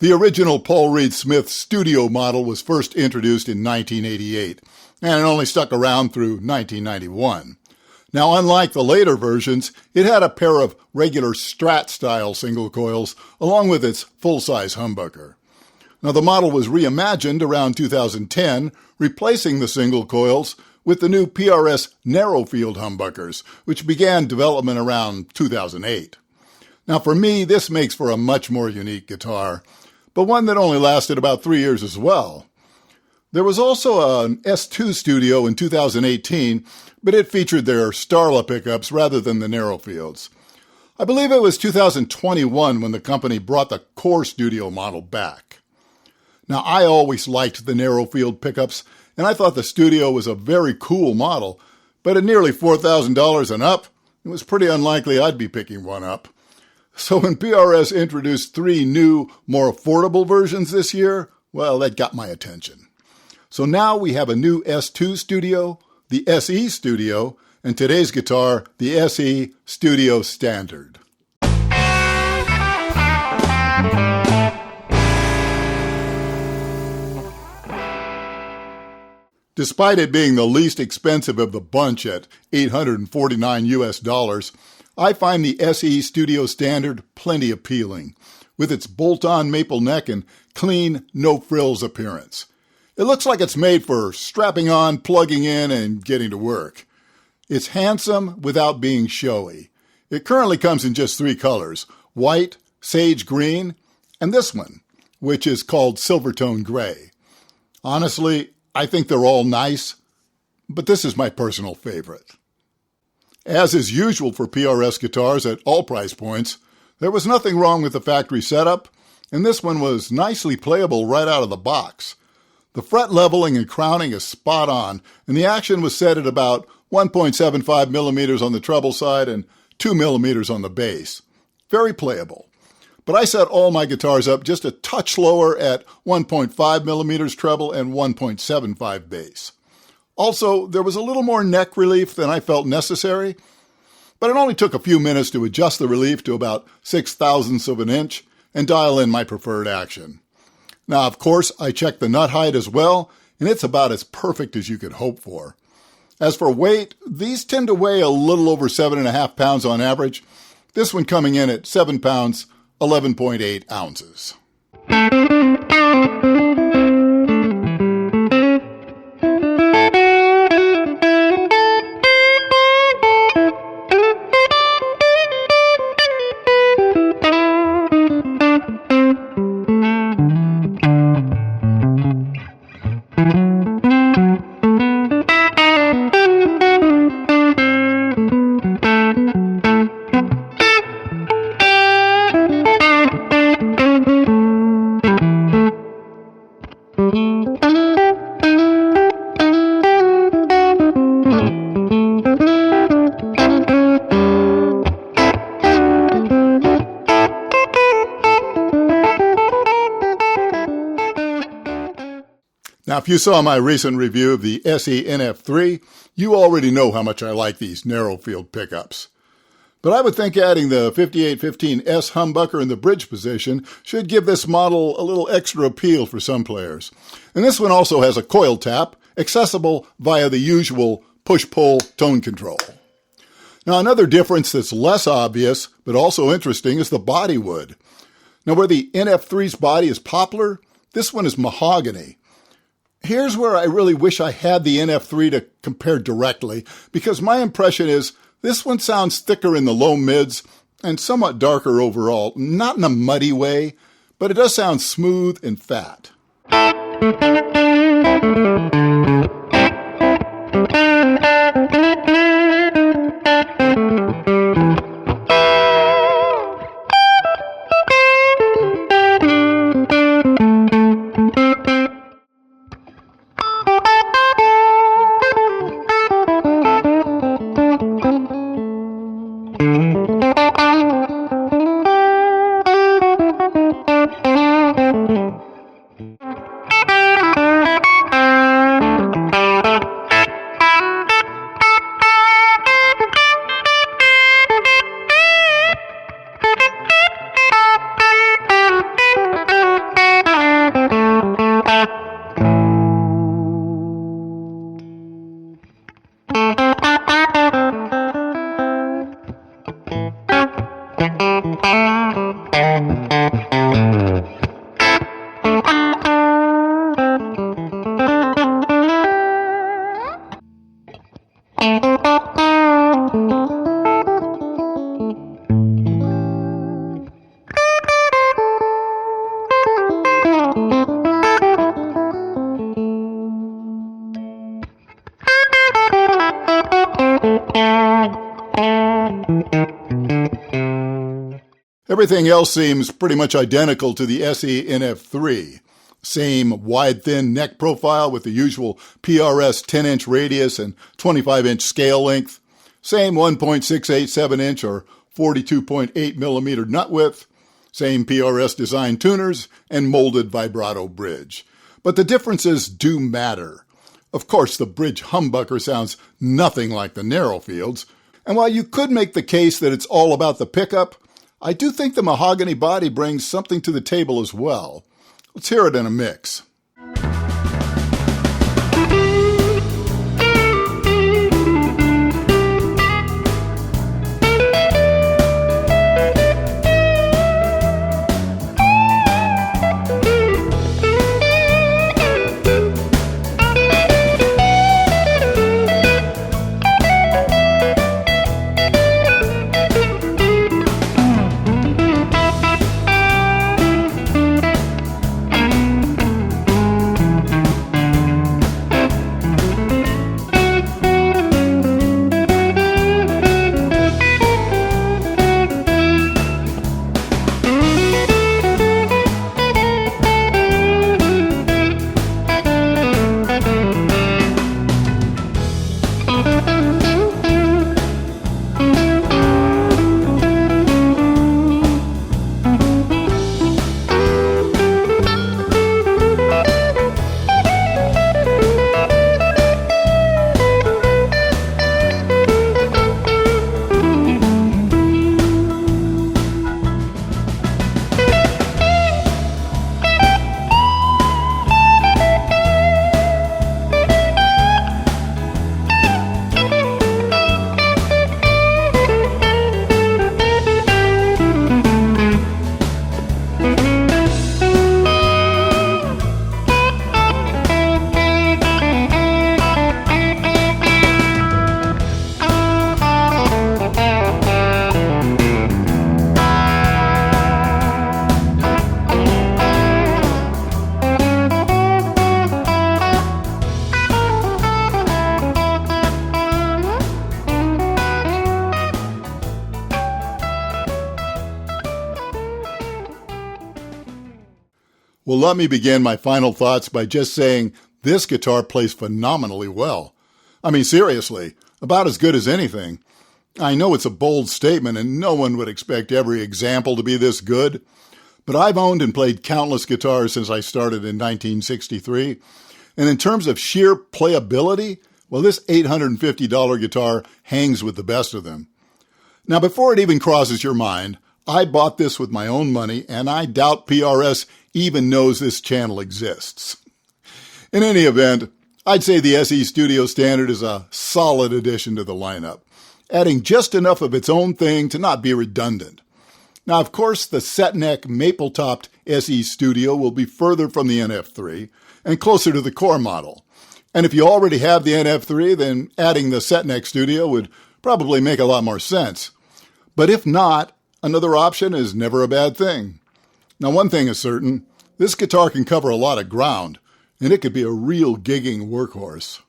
The original Paul Reed Smith studio model was first introduced in 1988, and it only stuck around through 1991. Now, unlike the later versions, it had a pair of regular Strat-style single coils, along with its full-size humbucker. Now, the model was reimagined around 2010, replacing the single coils with the new PRS narrow-field humbuckers, which began development around 2008. Now, for me, this makes for a much more unique guitar, but one that only lasted about 3 years as well. There was also an S2 Studio in 2018, but it featured their Starla pickups rather than the narrow fields. I believe it was 2021 when the company brought the Core Studio model back. Now, I always liked the narrow field pickups, and I thought the Studio was a very cool model, but at nearly $4,000 and up, it was pretty unlikely I'd be picking one up. So when PRS introduced 3 new, more affordable versions this year, well, that got my attention. So now we have a new S2 Studio, the SE Studio, and today's guitar, the SE Studio Standard. Despite it being the least expensive of the bunch at $849 US, I find the SE Studio Standard plenty appealing, with its bolt-on maple neck and clean, no-frills appearance. It looks like it's made for strapping on, plugging in, and getting to work. It's handsome without being showy. It currently comes in just 3 colors, white, sage green, and this one, which is called Silvertone Gray. Honestly, I think they're all nice, but this is my personal favorite. As is usual for PRS guitars at all price points, there was nothing wrong with the factory setup, and this one was nicely playable right out of the box. The fret leveling and crowning is spot on, and the action was set at about 1.75 millimeters on the treble side and 2 millimeters on the bass. Very playable. But I set all my guitars up just a touch lower at 1.5 millimeters treble and 1.75 bass. Also, there was a little more neck relief than I felt necessary, but it only took a few minutes to adjust the relief to about 6/1000ths of an inch and dial in my preferred action. Now, of course, I checked the nut height as well, and it's about as perfect as you could hope for. As for weight, these tend to weigh a little over 7.5 pounds on average, this one coming in at 7 pounds, 11.8 ounces. Now, if you saw my recent review of the SE NF3, you already know how much I like these narrow field pickups. But I would think adding the 5815S humbucker in the bridge position should give this model a little extra appeal for some players. And this one also has a coil tap, accessible via the usual push-pull tone control. Now, another difference that's less obvious, but also interesting, is the body wood. Now, where the NF3's body is poplar, this one is mahogany. Here's where I really wish I had the NF3 to compare directly, because my impression is this one sounds thicker in the low mids and somewhat darker overall, not in a muddy way, but it does sound smooth and fat. Everything else seems pretty much identical to the SE NF3. Same wide, thin neck profile with the usual PRS 10-inch radius and 25-inch scale length. Same 1.687-inch or 42.8 millimeter nut width. Same PRS design tuners and molded vibrato bridge. But the differences do matter. Of course, the bridge humbucker sounds nothing like the Narrowfields. And while you could make the case that it's all about the pickup, I do think the mahogany body brings something to the table as well. Let's hear it in a mix. Well, let me begin my final thoughts by just saying this guitar plays phenomenally well. I mean, seriously, about as good as anything. I know it's a bold statement and no one would expect every example to be this good, but I've owned and played countless guitars since I started in 1963, and in terms of sheer playability, well, this $850 guitar hangs with the best of them. Now, before it even crosses your mind, I bought this with my own money, and I doubt PRS even knows this channel exists. In any event, I'd say the SE Studio Standard is a solid addition to the lineup, adding just enough of its own thing to not be redundant. Now, of course, the set-neck maple-topped SE Studio will be further from the NF3 and closer to the core model. And if you already have the NF3, then adding the set-neck Studio would probably make a lot more sense. But if not, another option is never a bad thing. Now, one thing is certain, this guitar can cover a lot of ground, and it could be a real gigging workhorse.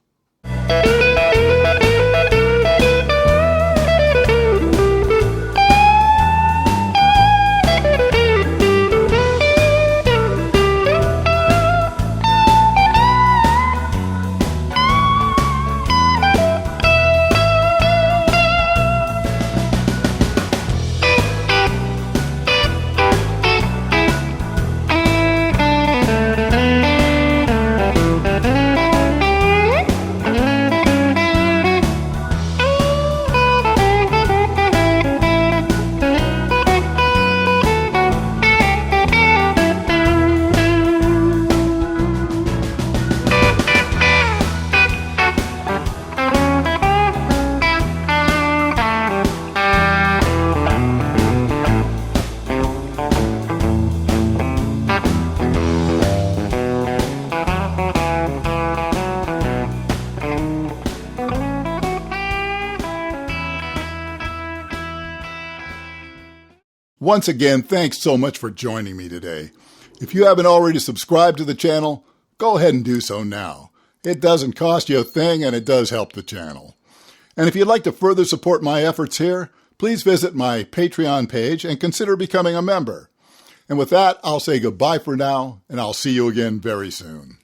Once again, thanks so much for joining me today. If you haven't already subscribed to the channel, go ahead and do so now. It doesn't cost you a thing and it does help the channel. And if you'd like to further support my efforts here, please visit my Patreon page and consider becoming a member. And with that, I'll say goodbye for now, and I'll see you again very soon.